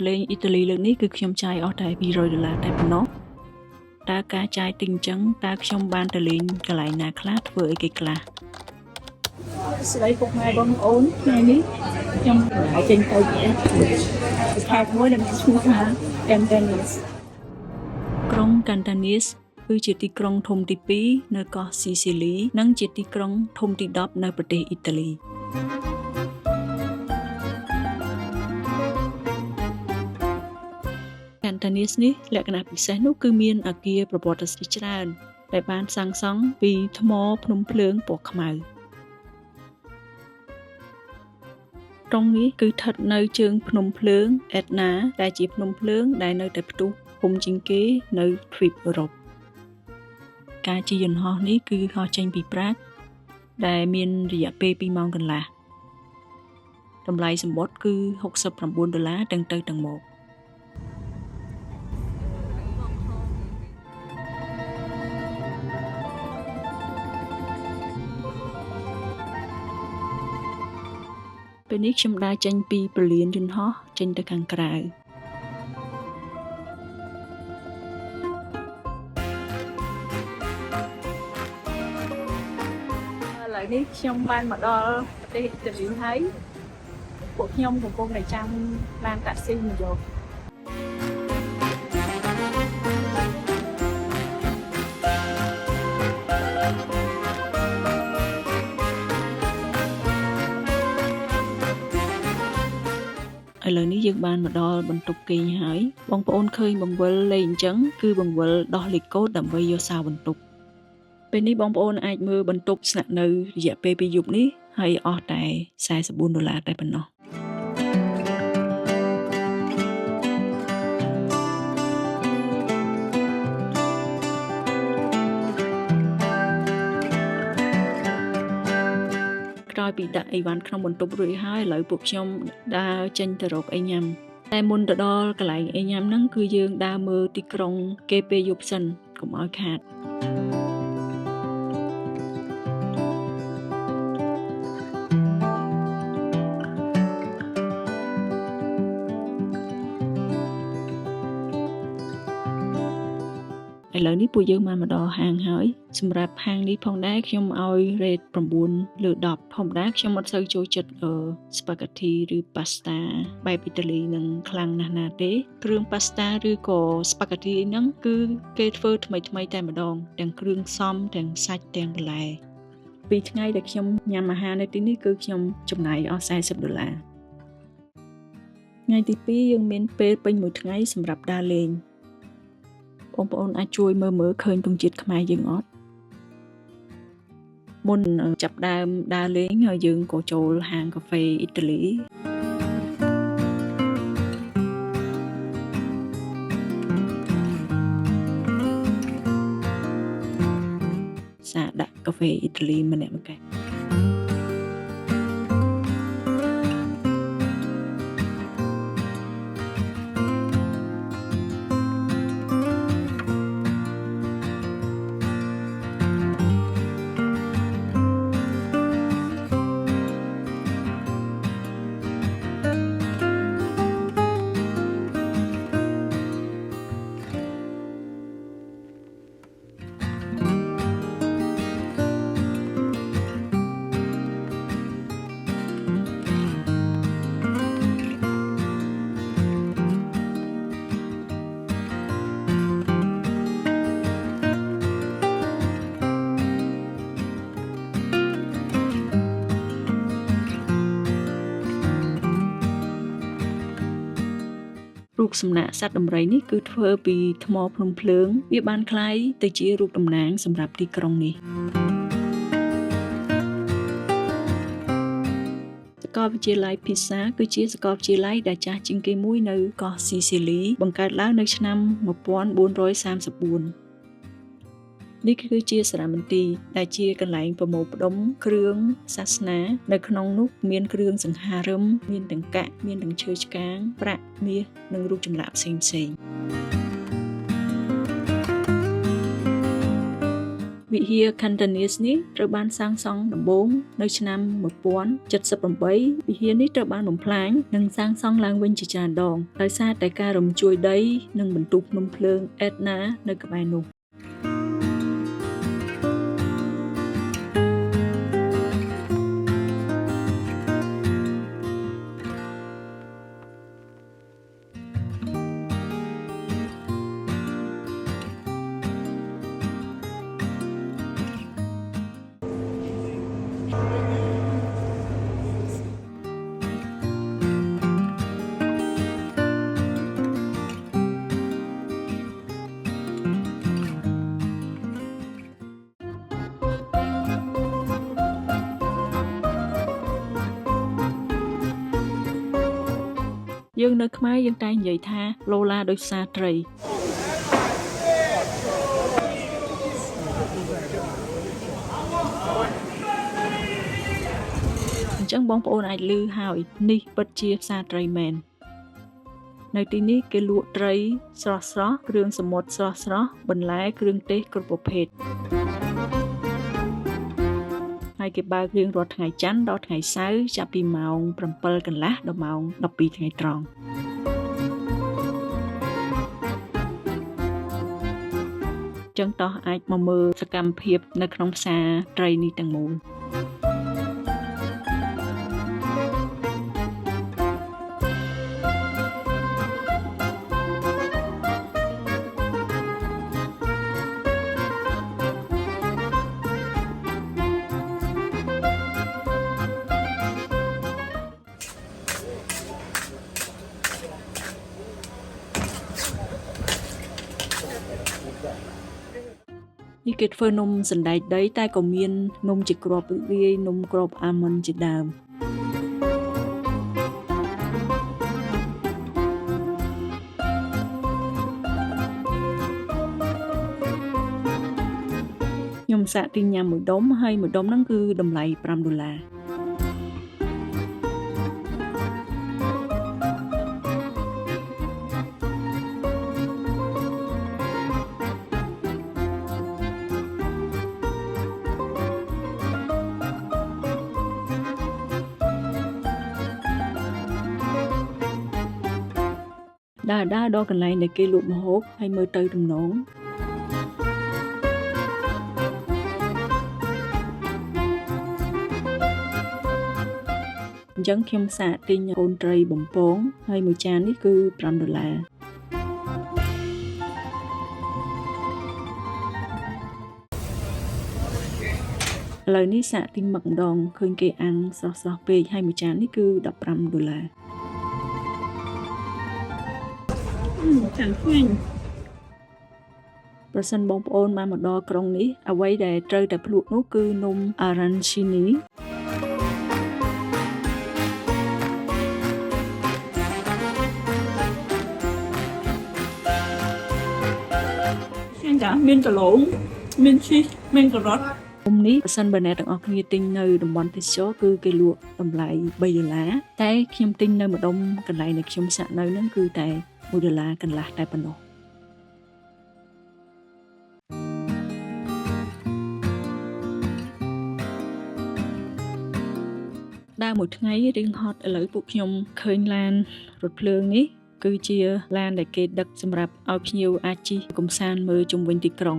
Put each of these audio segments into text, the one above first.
ទៅលេងអ៊ីតាលីលើកនេះគឺខ្ញុំចាយអស់តែ$200តែប៉ុណ្ណោះតើការចាយទិញអញ្ចឹងតើខ្ញុំបានទៅលេងកន្លែងណាខ្លះធ្វើអីគេខ្លះស្ដីពុកម៉ែបងប្អូនថ្ងៃនេះខ្ញុំអាចចេញទៅខេត្តមួយដែលមានឈ្មោះថា Cantanis ក្រុង Cantanis គឺជាទីក្រុងធំទី2នៅកោះស៊ីស៊ីលីនិងជាទីក្រុងធំទី10នៅប្រទេសអ៊ីតាលីCantanis នេះលក្ខណៈពិសេសនោះគឺមានអគារប្រវត្តិសាស្ត្រច្រើនដែលបានសាងសង់ពីថ្មភ្នំភ្លើងពណ៌ខ្មៅក្រុងនេះគឺស្ថិតនៅជើងភ្នំភ្លើងអេតណាដែលជាភ្នំភ្លើងដែលនៅតែផ្ទុះធំជាងគេនៅទ្វីបអឺរ៉ុបការជិះយន្តហោះនេះគឺហោះចេញពីប្រាកដែលមានរយៈពេល2ម៉ោងកន្លះតម្លៃសំបុត្រគឺ$69ទាំងទៅទាំងមកពេលនេះខ្ញុំដើរចេញពីព្រលានយន្តហោះចេញទៅខាងក្រៅឥឡូវនេះខ្ញុំបានមកដល់ប្រទេសអ៊ីតាលីហើយពួកខ្ញុំកំពុងតែចាំឡានតាក់ស៊ីមកយកឥឡូវនេះយើងបានមកដល់បន្ទប់គេងហើយបងប្អូនឃើញបង្វិលលេងអញ្ចឹងគឺបង្វិលដោះលេខកូដដើម្បីយកសោបន្ទប់ពេលនេះបងប្អូនអាចមើលបន្ទប់ស្នាក់នៅរយៈពេល2យប់នេះហើយអស់តែ$44តែប៉ុណ្ណោះក្រោយពីដាក់អីវ៉ាន់ក្នុងបន្ទប់រួចហើយឥឡូវពួកខ្ញុំដើរចេញទៅរកអីញ៉ាំតែមុនទៅដល់កន្លែងអីញ៉ាំហ្នឹងគឺយើងដើរមើលទីក្រុងគេពេលយប់សិនកុំឲ្យខាតឥឡូវនេះពួកយើងបានមកដល់ហាងហើយសម្រាប់ហាងនេះផងដែរខ្ញុំឲ្យ rate 9 លើ 10 ធម្មតាខ្ញុំអត់សូវចូលចិត្តspaghetti ឬ pasta បែបអ៊ីតាលីនឹងខ្លាំងណាស់ណាទេគ្រឿង pasta ឬក៏ spaghetti ហ្នឹងគឺគេធ្វើថ្មីតែម្ដងទាំងគ្រឿងផ្សំទាំងសាច់ទាំងបន្លែពីថ្ងៃដែលខ្ញុំញ៉ាំអាហារនៅទីនេះគឺខ្ញុំចំណាយអស់$40ថ្ងៃទី2យើងមានពេលពេញមួយថ្ងៃសម្រាប់ដើរលេងបងប្អូនអាចជួយមើលឃើញទង់ជាតិខ្មែរយើងអត់មុនចាប់ដើមដើរលេងហើយយើងក៏ចូលហាងកាហ្វេអ៊ីតាលីសាដាក់កាហ្វេអ៊ីតាលីម្នាក់មួយកែវរូបសំណាកសត្វដំរីនេះគឺធ្វើពីថ្មភ្នំភ្លើងវាបានคล้ายទៅជារូបតំណាងសម្រាប់ទីក្រុងនេះសាកលវិទ្យាល័យ Pisa គឺជាសាកលវិទ្យាល័យដែលចាស់ជាងគេមួយនៅកោះស៊ីស៊ីលីបង្កើតឡើងនៅឆ្នាំ1434នេះគឺជាសារមន្ទីរដែលជាកន្លែងប្រមូលផ្ដុំគ្រឿងសាសនានៅក្នុងនោះមានគ្រឿងសង្ហារឹមមានទាំងកាក់មានទាំងឈើឆ្កាងប្រាក់មាសនិងរូបចម្លាក់ផ្សេង វិហារ Cantonese នេះត្រូវបានសាងសង់ដំបូងនៅឆ្នាំ1078វិហារនេះត្រូវបានបំផ្លាញនិងសាងសង់ឡើងវិញជាច្រើនដងដោយសារតែការរំជួយដីនិងបន្ទុកភ្នំភ្លើង Etna នៅក្បែរនោះយើងនៅខ្មែរយើងតែនិយាយថាឡូឡាដោយសារត្រីអញ្ចឹងបងប្អូនអាចឮហើយនេះពិតជាផ្សារត្រីមែននៅទីនេះគេលក់ត្រីស្រស់ៗគ្រឿងសមុទ្រស្រស់ៗបន្លែគ្រឿងទេសគ្រប់ប្រភេទហើយគេបើករៀងរាល់ថ្ងៃច័ន្ទដល់ថ្ងៃសៅរ៍ចាប់ពីម៉ោង 7 កន្លះដល់ម៉ោង 12 ថ្ងៃត្រង់ចឹងតោះអាចមកមើលសកម្មភាពនៅក្នុងផ្សារត្រីនេះទាំងមូលនេះគេធ្វើនំសណ្ដែកដីតែក៏មាននំជាគ្រាប់រាយនំគ្រាប់អាម៉ុនជាដើមខ្ញុំសាកទិញញ៉ាំមួយដុំហើយមួយដុំហ្នឹងគឺតម្លៃ$5ដើរដល់កន្លែងដែលគេលក់ម្ហូបហើយមើលទៅទំនងអញ្ចឹងខ្ញុំសាកទិញកូនត្រីបំពងហើយមួយចាននេះគឺ$5ឥឡូវនេះសាកទិញមឹកម្ដងឃើញគេអាំងស្រស់ៗពេកហើយមួយចាននេះគឺ$15ចាញ់ឃើញប្រសិនបងប្អូនបានមកដល់ក្រុងនេះអ្វីដែលត្រូវតែភ្លក់នោះគឺនំ Arancini មានដលងមានជីសមានការ៉ុតនំនេះប្រសិនបើអ្នកទាំងអស់គ្នាទិញនៅតំបន់ទេសចរគឺគេលក់តម្លៃ$3តែខ្ញុំទិញនៅម្ដុំកន្លែងដែលខ្ញុំសាក់នៅហ្នឹងគឺតែ$1.5កន្លះតែប៉ុណ្ណោះដើរមួយថ្ងៃរៀងហត់ឥឡូវពួកខ្ញុំឃើញឡានរថភ្លើងនេះគឺជាឡានដែលគេដឹកសម្រាប់ឲ្យភ្ញៀវអាចជិះកម្សាន្តមើលជុំវិញទីក្រុង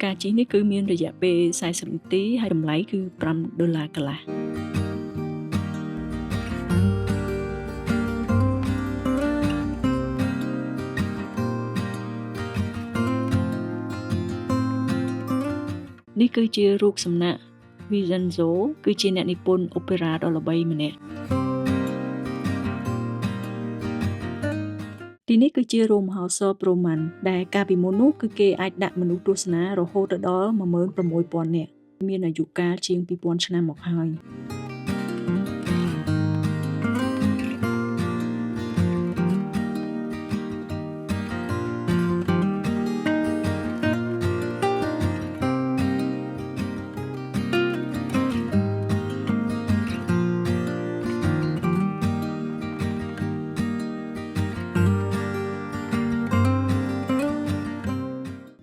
ការជិះនេះគឺមានរយៈពេល40នាទីហើយតម្លៃគឺ$5កន្លះនេះគឺជារូបសំណាក Vincenzo គឺជាអ្នកនិពន្ធអូប៉េរ៉ាដ៏ល្បីម្នាក់ទីនេះគឺជារោងមហោស្រពរ៉ូម៉ាន់ដែលកាលពីមុននោះគឺគេអាចដាក់មនុស្សទស្សនារហូតដល់ 16,000 នាក់មានអាយុកាលជាង 2000 ឆ្នាំមកហើយ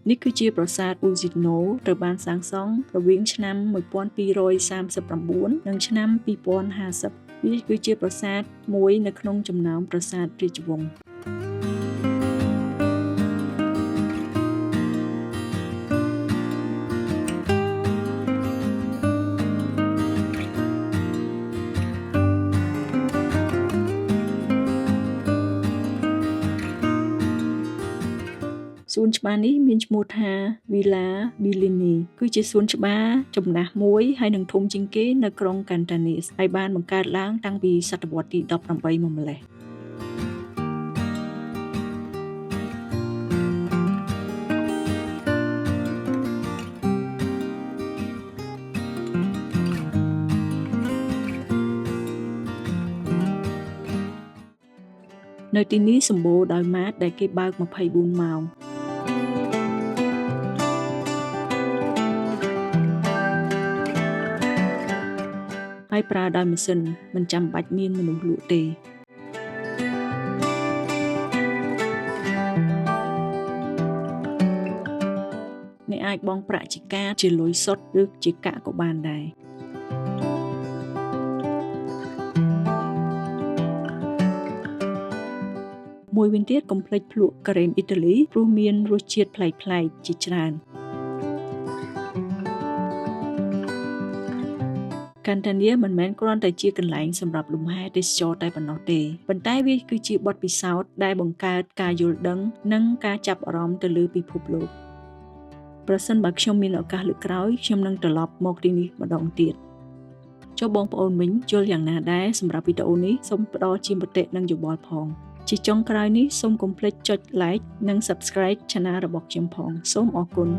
នេះគឺជាប្រាសាទ Ujino ត្រូវបានសាងសង់រវាងឆ្នាំ 1239 និងឆ្នាំ 2050 វាគឺជាប្រាសាទមួយនៅក្នុងចំណោមប្រាសាទរាជវង្សសួនច្បារនេះមានឈ្មោះថា Villa Bellini គឺជាសួនច្បារចំណាស់មួយហើយនឹងធំជាងគេនៅក្រុង Cantanis ហើយបានបង្កើតឡើងតាំងពីសតវត្សទី 18 មកម្លេះនៅទីនេះសម្បូរដោយម៉ាតដែលគេបើក 24 ម៉ោងហើយប្រើដោយម៉ាស៊ីនមិនចាំបាច់មានមនុស្សលក់ទេអ្នកអាចបង់ប្រាក់ជាកាតជាលុយសុទ្ធឬជាកាក់ក៏បានដែរមួយវិញទៀតកុំភ្លេចភ្លក់ការ៉េមអ៊ីតាលីព្រោះមានរសជាតិប្លែកៗជាច្រើនCantania មិនមែនគ្រាន់តែជាកន្លែងសម្រាប់លំហែទេសចរតែប៉ុណ្ណោះទេប៉ុន្តែវាគឺជាបទពិសោធន៍ដែលបង្កើតការយល់ដឹងនិងការចាប់អារម្មណ៍ទៅលើពិភពលោកប្រសិនបើខ្ញុំមានឱកាសលើកក្រោយខ្ញុំនឹងត្រឡប់មកទីនេះម្ដងទៀតចុះបងប្អូនវិញយល់យ៉ាងណាដែរសម្រាប់វីដេអូនេះសូមផ្ដល់ជាមតិនិងយោបល់ផងជាចុងក្រោយនេះសូមកុំភ្លេចចុច like និង subscribe Channel របស់ខ្ញុំផងសូមអរគុណ